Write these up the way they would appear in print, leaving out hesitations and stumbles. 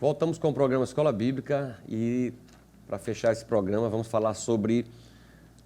Voltamos com o programa Escola Bíblica e, para fechar esse programa, vamos falar sobre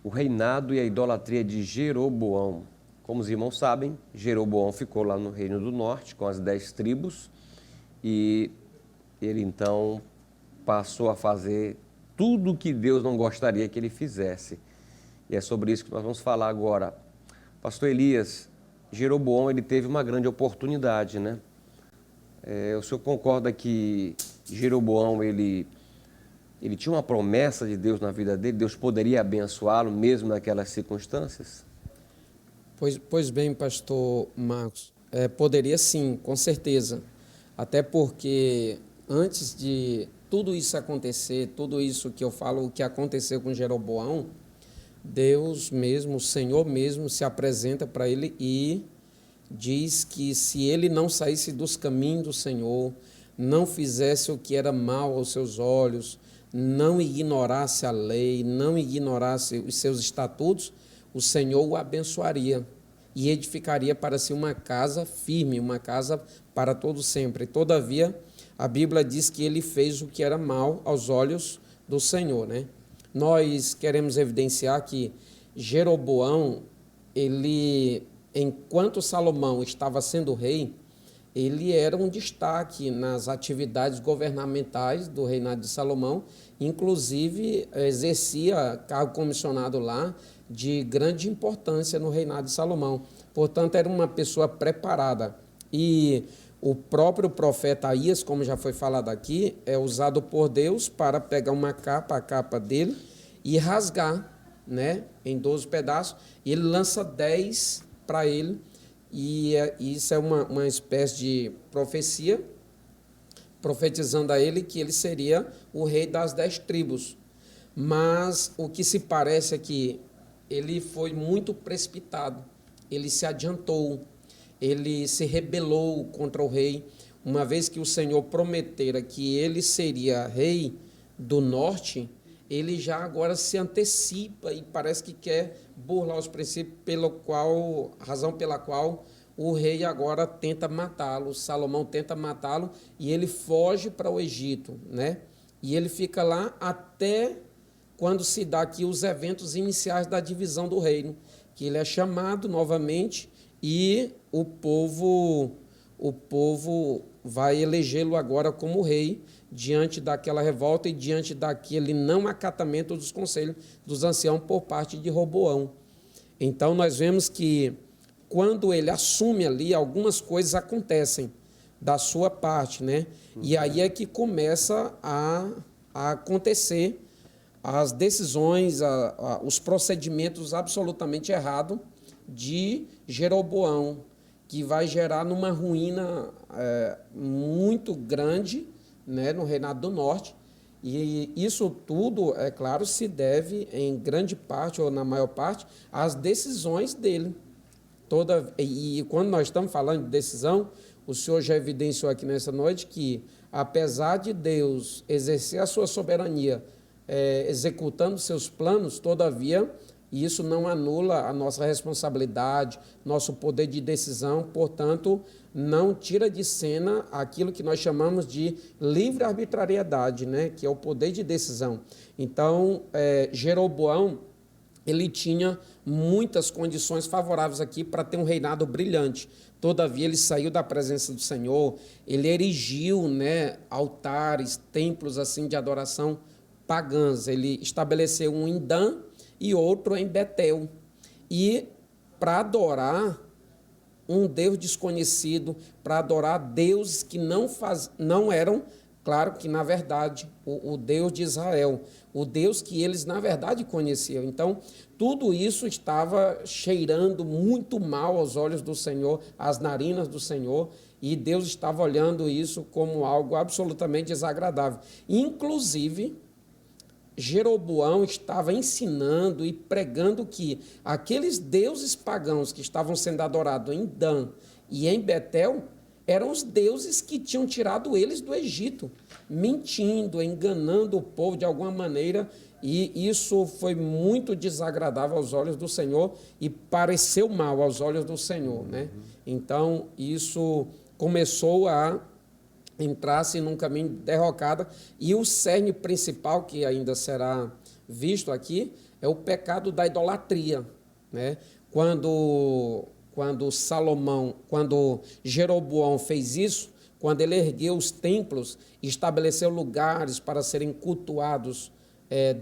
o reinado e a idolatria de Jeroboão. Como os irmãos sabem, Jeroboão ficou lá no Reino do Norte com as 10 tribos e ele então passou a fazer tudo o que Deus não gostaria que ele fizesse. E é sobre isso que nós vamos falar agora. Pastor Elias, Jeroboão ele teve uma grande oportunidade, né? O senhor concorda que Jeroboão ele tinha uma promessa de Deus na vida dele? Deus poderia abençoá-lo mesmo naquelas circunstâncias? Pois bem, pastor Marcos, poderia sim, com certeza. Até porque antes de tudo isso acontecer, tudo isso que eu falo, o que aconteceu com Jeroboão, Deus mesmo, o Senhor mesmo se apresenta para ele e diz que se ele não saísse dos caminhos do Senhor, não fizesse o que era mal aos seus olhos, não ignorasse a lei, não ignorasse os seus estatutos, o Senhor o abençoaria e edificaria para si uma casa firme, uma casa para todo sempre. Todavia, a Bíblia diz que ele fez o que era mal aos olhos do Senhor, né? Nós queremos evidenciar que Jeroboão, enquanto Salomão estava sendo rei, ele era um destaque nas atividades governamentais do reinado de Salomão, inclusive exercia cargo comissionado lá de grande importância no reinado de Salomão. Portanto, era uma pessoa preparada. E o próprio profeta Aías, como já foi falado aqui, é usado por Deus para pegar uma capa, a capa dele, e rasgar, né, em 12 pedaços, e ele lança 10 para ele, e isso é uma espécie de profecia, profetizando a ele que ele seria o rei das 10 tribos. Mas o que se parece é que ele foi muito precipitado, ele se adiantou, ele se rebelou contra o rei, uma vez que o Senhor prometera que ele seria rei do norte, ele já agora se antecipa e parece que quer burlar os princípios, razão pela qual o rei agora tenta matá-lo, Salomão tenta matá-lo e ele foge para o Egito, né? E ele fica lá até quando se dá aqui os eventos iniciais da divisão do reino, que ele é chamado novamente e o povo vai elegê-lo agora como rei, diante daquela revolta e diante daquele não acatamento dos conselhos dos anciãos por parte de Roboão. Então nós vemos que quando ele assume ali, algumas coisas acontecem da sua parte, né? E aí é que começa a acontecer as decisões, os procedimentos absolutamente errados de Jeroboão, que vai gerar numa ruína muito grande, né, no Reinado do Norte. E isso tudo, é claro, se deve em grande parte ou na maior parte às decisões dele. E quando nós estamos falando de decisão, o senhor já evidenciou aqui nessa noite que, apesar de Deus exercer a sua soberania, executando seus planos, todavia, isso não anula a nossa responsabilidade, nosso poder de decisão, portanto, não tira de cena aquilo que nós chamamos de livre arbitrariedade, né? Que é o poder de decisão. Então, Jeroboão, ele tinha muitas condições favoráveis aqui para ter um reinado brilhante. Todavia, ele saiu da presença do Senhor, ele erigiu, né, altares, templos assim de adoração pagãs. Ele estabeleceu um em Dan e outro em Betel. E para adorar um Deus desconhecido, para adorar deuses que não eram, claro que na verdade, o Deus de Israel, o Deus que eles na verdade conheciam. Então, tudo isso estava cheirando muito mal aos olhos do Senhor, às narinas do Senhor, e Deus estava olhando isso como algo absolutamente desagradável. Inclusive, Jeroboão estava ensinando e pregando que aqueles deuses pagãos que estavam sendo adorados em Dan e em Betel eram os deuses que tinham tirado eles do Egito, mentindo, enganando o povo de alguma maneira, e isso foi muito desagradável aos olhos do Senhor e pareceu mal aos olhos do Senhor, né? Então, isso começou a entrasse num caminho de derrocada. E o cerne principal, que ainda será visto aqui, é o pecado da idolatria, né? Quando Jeroboão fez isso, quando ele ergueu os templos, estabeleceu lugares para serem cultuados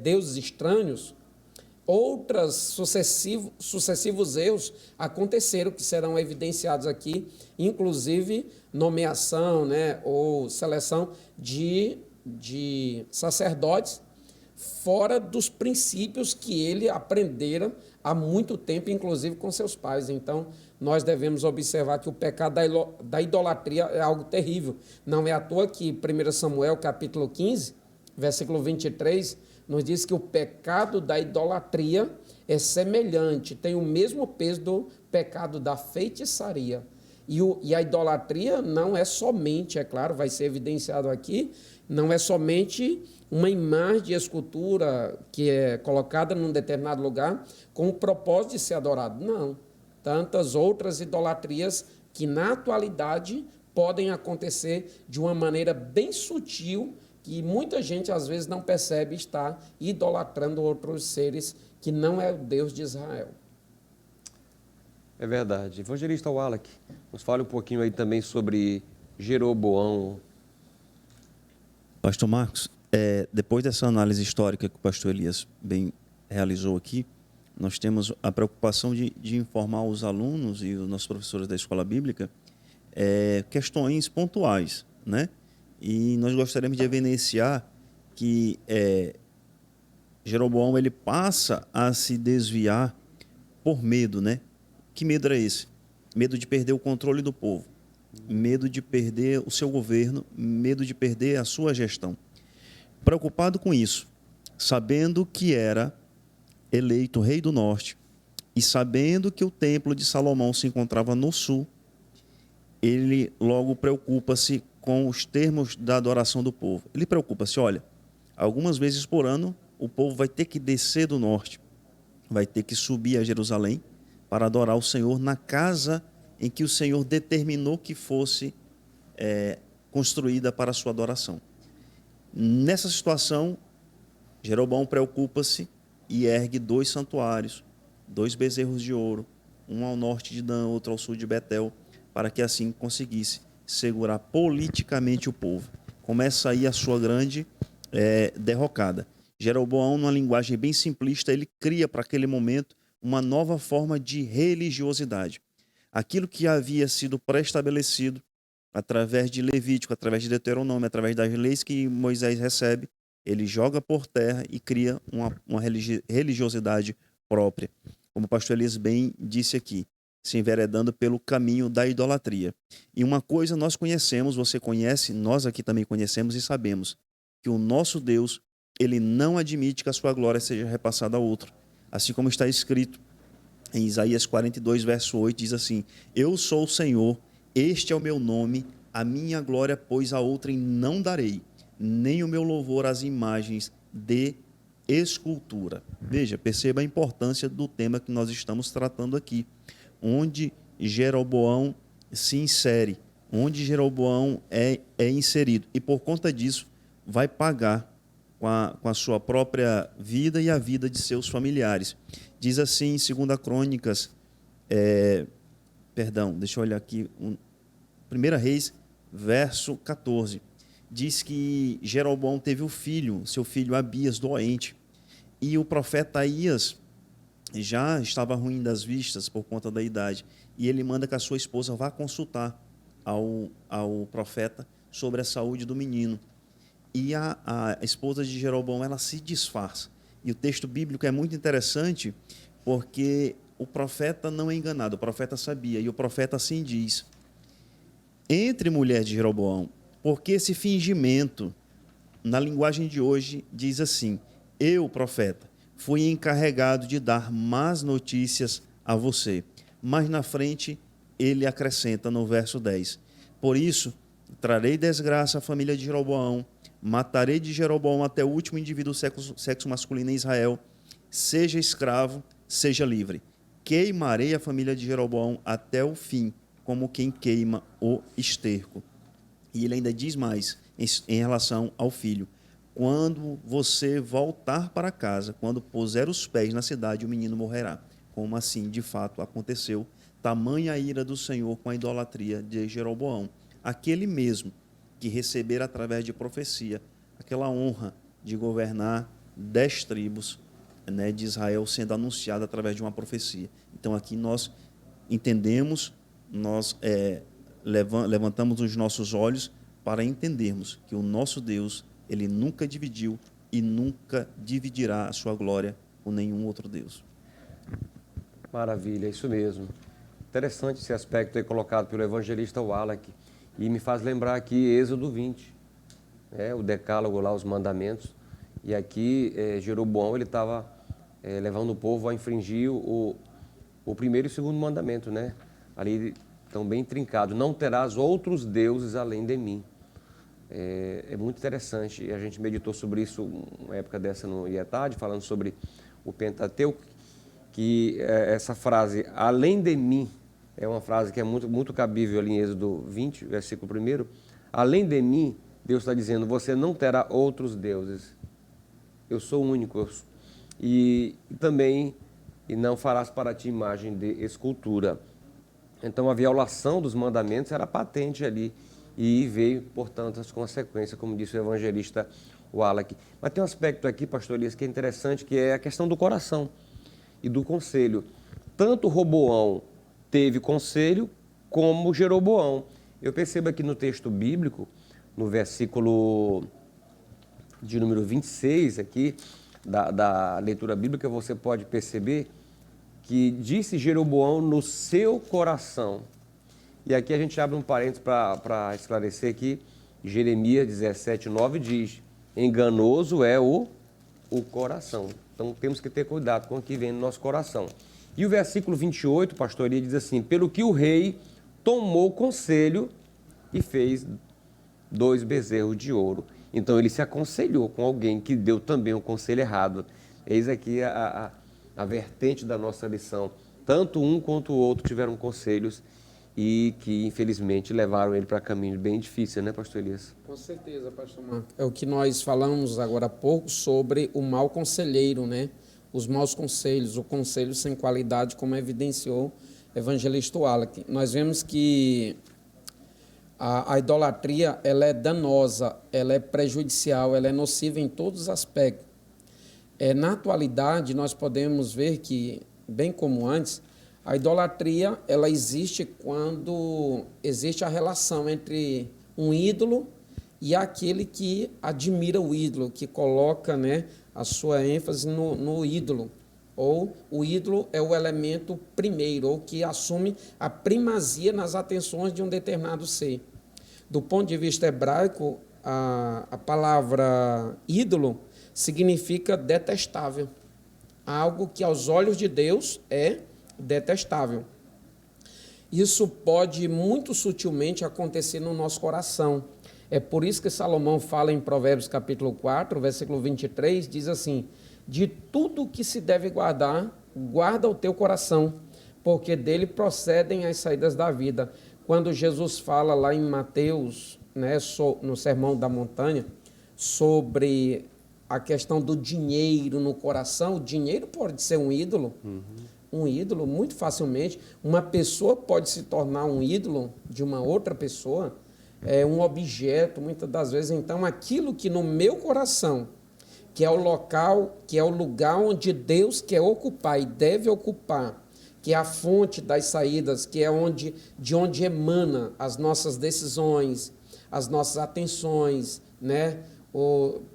deuses estranhos, outros sucessivos erros aconteceram, que serão evidenciados aqui, inclusive nomeação, né, ou seleção de sacerdotes fora dos princípios que ele aprendera há muito tempo, inclusive com seus pais. Então, nós devemos observar que o pecado da idolatria é algo terrível. Não é à toa que 1 Samuel, capítulo 15, versículo 23, nos diz que o pecado da idolatria é semelhante, tem o mesmo peso do pecado da feitiçaria. E a idolatria não é somente, é claro, vai ser evidenciado aqui, não é somente uma imagem de escultura que é colocada num determinado lugar com o propósito de ser adorado. Não. Tantas outras idolatrias que na atualidade podem acontecer de uma maneira bem sutil, que muita gente às vezes não percebe estar idolatrando outros seres que não é o Deus de Israel. É verdade. Evangelista Wallach, nos fale um pouquinho aí também sobre Jeroboão. Pastor Marcos, depois dessa análise histórica que o pastor Elias bem realizou aqui, nós temos a preocupação de informar os alunos e os nossos professores da escola bíblica questões pontuais, né? E nós gostaríamos de evidenciar que Jeroboão ele passa a se desviar por medo, né? Que medo era esse? Medo de perder o controle do povo, medo de perder o seu governo, medo de perder a sua gestão. Preocupado com isso, sabendo que era eleito rei do norte e sabendo que o templo de Salomão se encontrava no sul, ele logo preocupa-se com os termos da adoração do povo. Ele preocupa-se, olha, algumas vezes por ano o povo vai ter que descer do norte, vai ter que subir a Jerusalém para adorar o Senhor na casa em que o Senhor determinou que fosse construída para a sua adoração. Nessa situação, Jeroboão preocupa-se e ergue 2 santuários, 2 bezerros de ouro, um ao norte de Dan, outro ao sul de Betel, para que assim conseguisse segurar politicamente o povo. Começa aí a sua grande derrocada. Jeroboão, numa linguagem bem simplista, ele cria para aquele momento uma nova forma de religiosidade. Aquilo que havia sido pré-estabelecido através de Levítico, através de Deuteronômio, através das leis que Moisés recebe, ele joga por terra e cria uma religiosidade própria. Como o pastor Elias bem disse aqui, se enveredando pelo caminho da idolatria. E uma coisa nós conhecemos, você conhece, nós aqui também conhecemos e sabemos, que o nosso Deus, ele não admite que a sua glória seja repassada a outro. Assim como está escrito em Isaías 42, verso 8, diz assim: eu sou o Senhor, este é o meu nome, a minha glória, pois a outrem não darei, nem o meu louvor às imagens de escultura. Veja, perceba a importância do tema que nós estamos tratando aqui, onde Jeroboão se insere, onde Jeroboão é inserido, e por conta disso vai pagar com a sua própria vida e a vida de seus familiares. Diz assim em 2 Crônicas, deixa eu olhar aqui, 1 Reis, verso 14, diz que Jeroboão teve o filho, seu filho Abias, doente, e o profeta Aías já estava ruim das vistas por conta da idade, e ele manda que a sua esposa vá consultar ao profeta sobre a saúde do menino. E a esposa de Jeroboão, ela se disfarça. E o texto bíblico é muito interessante, porque o profeta não é enganado, o profeta sabia, e o profeta assim diz: entre mulher de Jeroboão, porque esse fingimento, na linguagem de hoje, diz assim: eu, profeta, fui encarregado de dar más notícias a você. Mas na frente, ele acrescenta no verso 10: por isso, trarei desgraça à família de Jeroboão, matarei de Jeroboão até o último indivíduo sexo masculino em Israel, seja escravo, seja livre. Queimarei a família de Jeroboão até o fim, como quem queima o esterco. E ele ainda diz mais em relação ao filho: quando você voltar para casa, quando puser os pés na cidade, o menino morrerá. Como assim, de fato, aconteceu. Tamanha a ira do Senhor com a idolatria de Jeroboão. Aquele mesmo que receber através de profecia aquela honra de governar 10 tribos, né, de Israel, sendo anunciada através de uma profecia. Então aqui nós entendemos, nós levantamos os nossos olhos para entendermos que o nosso Deus, ele nunca dividiu e nunca dividirá a sua glória com nenhum outro Deus. Maravilha, isso mesmo. Interessante esse aspecto aí colocado pelo evangelista Wallach. E me faz lembrar aqui Êxodo 20, o decálogo lá, os mandamentos. E aqui Jeroboão, ele estava levando o povo a infringir o primeiro e o segundo mandamento, né? Ali estão bem trincados. Não terás outros deuses além de mim. É muito interessante. E a gente meditou sobre isso uma época dessa no IETAD, falando sobre o Pentateuco, que essa frase, além de mim, é uma frase que é muito, muito cabível ali em Êxodo 20, versículo 1. Além de mim, Deus está dizendo, você não terá outros deuses. Eu sou único. E também, e não farás para ti imagem de escultura. Então, a violação dos mandamentos era patente ali. E veio, portanto, as consequências, como disse o evangelista Wallach. Mas tem um aspecto aqui, pastor Elias, que é interessante, que é a questão do coração e do conselho. Tanto Roboão teve conselho, como Jeroboão. Eu percebo aqui no texto bíblico, no versículo de número 26 aqui, da leitura bíblica, você pode perceber que disse Jeroboão no seu coração. E aqui a gente abre um parênteses para esclarecer que Jeremias 17:9 diz, enganoso é o coração. Então temos que ter cuidado com o que vem no nosso coração. E o versículo 28, pastor, ele diz assim, pelo que o rei tomou conselho e fez 2 bezerros de ouro. Então ele se aconselhou com alguém que deu também um conselho errado. Eis aqui a vertente da nossa lição. Tanto um quanto o outro tiveram conselhos e que, infelizmente, levaram ele para caminho bem difícil, né, pastor Elias? Com certeza, pastor Marco. É o que nós falamos agora há pouco sobre o mau conselheiro, né? Os maus conselhos, o conselho sem qualidade, como evidenciou o evangelista Wallach. Nós vemos que a idolatria, ela é danosa, ela é prejudicial, ela é nociva em todos os aspectos. Na atualidade, nós podemos ver que, bem como antes, a idolatria, ela existe quando existe a relação entre um ídolo e aquele que admira o ídolo, que coloca, né, a sua ênfase no ídolo. Ou o ídolo é o elemento primeiro, ou que assume a primazia nas atenções de um determinado ser. Do ponto de vista hebraico, a palavra ídolo significa detestável. Algo que aos olhos de Deus é detestável. Isso pode muito sutilmente acontecer no nosso coração. É por isso que Salomão fala em Provérbios capítulo 4, versículo 23, diz assim, de tudo que se deve guardar, guarda o teu coração, porque dele procedem as saídas da vida. Quando Jesus fala lá em Mateus, né, no Sermão da Montanha, sobre a questão do dinheiro no coração, o dinheiro pode ser um ídolo, um ídolo muito facilmente. Uma pessoa pode se tornar um ídolo de uma outra pessoa, um objeto, muitas das vezes. Então, aquilo que no meu coração, que é o local, que é o lugar onde Deus quer ocupar e deve ocupar, que é a fonte das saídas, que é de onde emana as nossas decisões, as nossas atenções, né?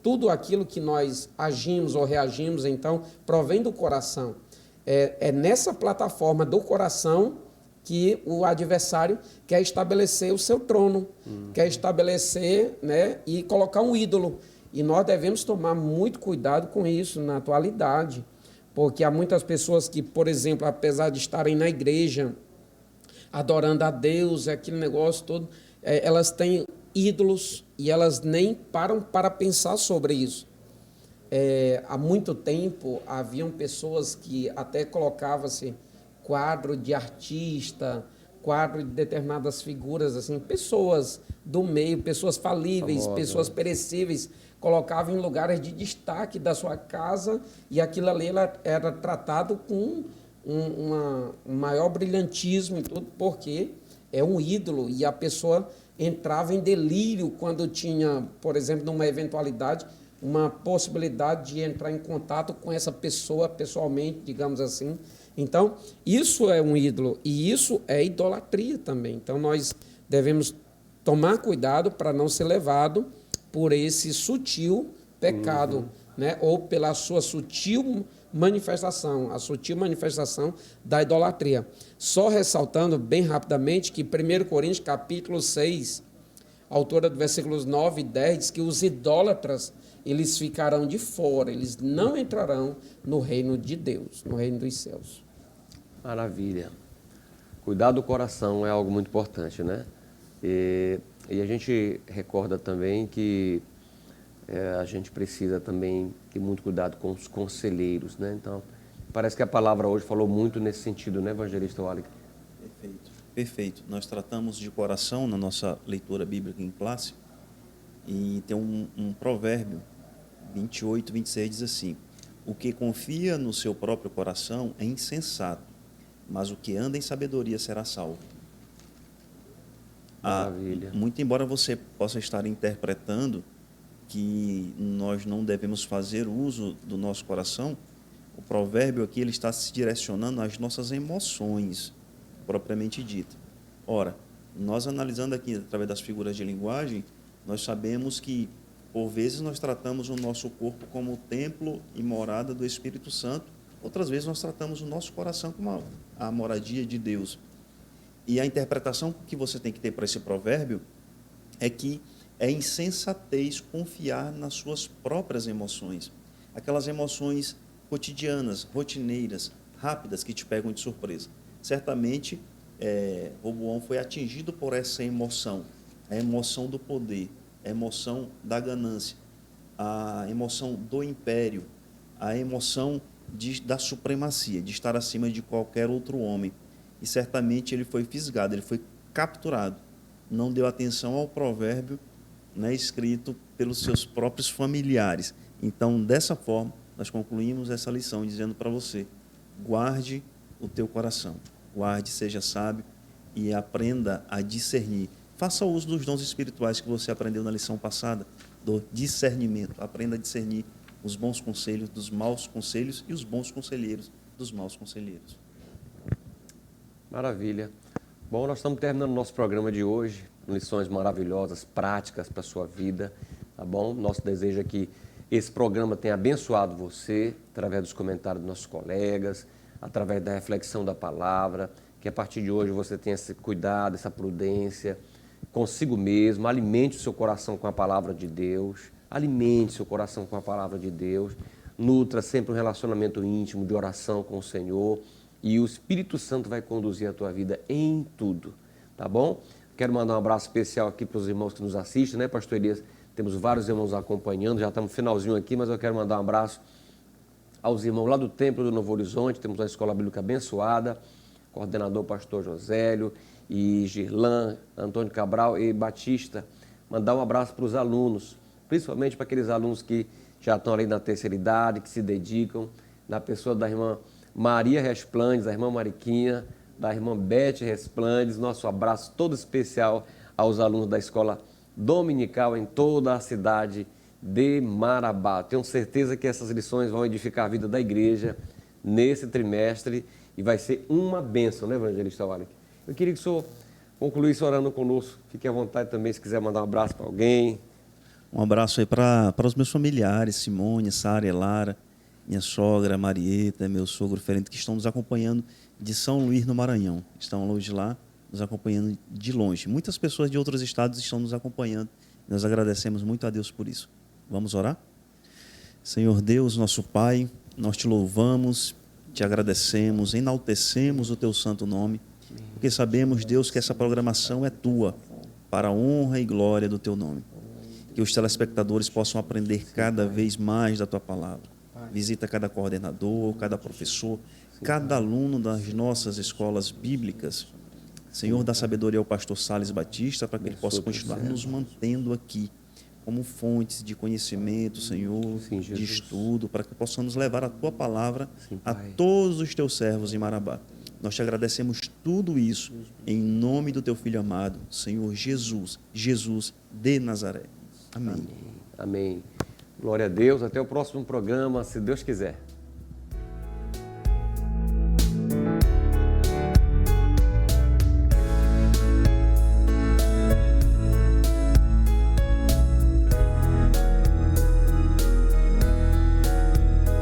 Tudo aquilo que nós agimos ou reagimos, então, provém do coração. É nessa plataforma do coração que o adversário quer estabelecer o seu trono, quer estabelecer, né, e colocar um ídolo. E nós devemos tomar muito cuidado com isso na atualidade, porque há muitas pessoas que, por exemplo, apesar de estarem na igreja, adorando a Deus, aquele negócio todo, elas têm ídolos e elas nem param para pensar sobre isso. Há muito tempo, haviam pessoas que até colocavam-se quadro de artista quadro de determinadas figuras, assim, pessoas do meio, pessoas falíveis, Famosa. pessoas perecíveis, colocavam em lugares de destaque da sua casa, e aquilo ali era tratado com um maior brilhantismo e tudo, porque é um ídolo, e a pessoa entrava em delírio quando tinha, por exemplo, numa eventualidade, uma possibilidade de entrar em contato com essa pessoa pessoalmente, digamos assim. Então, isso é um ídolo e isso é idolatria também. Então, nós devemos tomar cuidado para não ser levado por esse sutil pecado, né? Ou pela sua sutil manifestação, a sutil manifestação da idolatria. Só ressaltando bem rapidamente que 1 Coríntios capítulo 6, a autora do versículos 9 e 10, diz que os idólatras, eles ficarão de fora, eles não entrarão no reino de Deus, no reino dos céus. Maravilha. Cuidar do coração é algo muito importante, né? E a gente recorda também que a gente precisa também ter muito cuidado com os conselheiros, né? Então, parece que a palavra hoje falou muito nesse sentido, né, evangelista Wally? Perfeito. Perfeito. Nós tratamos de coração na nossa leitura bíblica em classe e tem um provérbio 28, 26 diz assim: o que confia no seu próprio coração é insensato, mas o que anda em sabedoria será salvo. Maravilha. Muito embora você possa estar interpretando que nós não devemos fazer uso do nosso coração, o provérbio aqui ele está se direcionando às nossas emoções, propriamente dito. Ora, nós analisando aqui através das figuras de linguagem, nós sabemos que, por vezes, nós tratamos o nosso corpo como o templo e morada do Espírito Santo, outras vezes nós tratamos o nosso coração como a moradia de Deus. E a interpretação que você tem que ter para esse provérbio é que é insensatez confiar nas suas próprias emoções, aquelas emoções cotidianas, rotineiras, rápidas, que te pegam de surpresa. Certamente, Roboão foi atingido por essa emoção, a emoção do poder, a emoção da ganância, a emoção do império, a emoção da supremacia, de estar acima de qualquer outro homem. E certamente ele foi fisgado, ele foi capturado. Não deu atenção ao provérbio, né, escrito pelos seus próprios familiares. Então, dessa forma, nós concluímos essa lição dizendo para você: guarde o teu coração, guarde, seja sábio e aprenda a discernir. Faça uso dos dons espirituais que você aprendeu na lição passada, do discernimento. Aprenda a discernir os bons conselhos dos maus conselhos e os bons conselheiros dos maus conselheiros. Maravilha. Bom, nós estamos terminando o nosso programa de hoje, lições maravilhosas, práticas para a sua vida, tá bom? Nosso desejo é que esse programa tenha abençoado você, através dos comentários dos nossos colegas, através da reflexão da palavra, que a partir de hoje você tenha esse cuidado, essa prudência consigo mesmo, alimente o seu coração com a palavra de Deus, alimente seu coração com a palavra de Deus, nutra sempre um relacionamento íntimo de oração com o Senhor, e o Espírito Santo vai conduzir a tua vida em tudo, tá bom? Quero mandar um abraço especial aqui para os irmãos que nos assistem, né, pastor Elias? Temos vários irmãos acompanhando, já estamos no finalzinho aqui, mas eu quero mandar um abraço aos irmãos lá do Templo do Novo Horizonte. Temos uma escola bíblica abençoada, coordenador pastor Josélio e Girlan, Antônio Cabral e Batista. Mandar um abraço para os alunos, principalmente para aqueles alunos que já estão ali na terceira idade, que se dedicam, na pessoa da irmã Maria Resplandes, da irmã Mariquinha, da irmã Beth Resplandes. Nosso abraço todo especial aos alunos da escola dominical em toda a cidade de Marabá. Tenho certeza que essas lições vão edificar a vida da igreja nesse trimestre e vai ser uma bênção, né, evangelista Wally? Eu queria que o senhor concluísse orando conosco. Fique à vontade também, se quiser mandar um abraço para alguém. Um abraço aí para os meus familiares, Simone, Sara e Lara, minha sogra, Marieta, meu sogro Ferente, que estão nos acompanhando de São Luís, no Maranhão. Estão hoje lá, nos acompanhando de longe. Muitas pessoas de outros estados estão nos acompanhando. Nós agradecemos muito a Deus por isso. Vamos orar? Senhor Deus, nosso Pai, nós te louvamos, te agradecemos, enaltecemos o teu santo nome, porque sabemos, Deus, que essa programação é tua, para a honra e glória do teu nome. Que os telespectadores possam aprender cada vez mais da tua palavra. Visita cada coordenador, cada professor, cada aluno das nossas escolas bíblicas. Senhor, dá sabedoria ao pastor Sales Batista para que ele possa Abençoa continuar teu nos servo. mantendo aqui como fontes de conhecimento, Senhor, Sim, de Jesus. estudo, para que possamos levar a Tua palavra Sim, a Pai. todos os Teus servos em Marabá. Nós te agradecemos tudo isso em nome do Teu Filho amado, Senhor Jesus, Jesus de Nazaré. Amém. Amém. Glória a Deus. Até o próximo programa, se Deus quiser.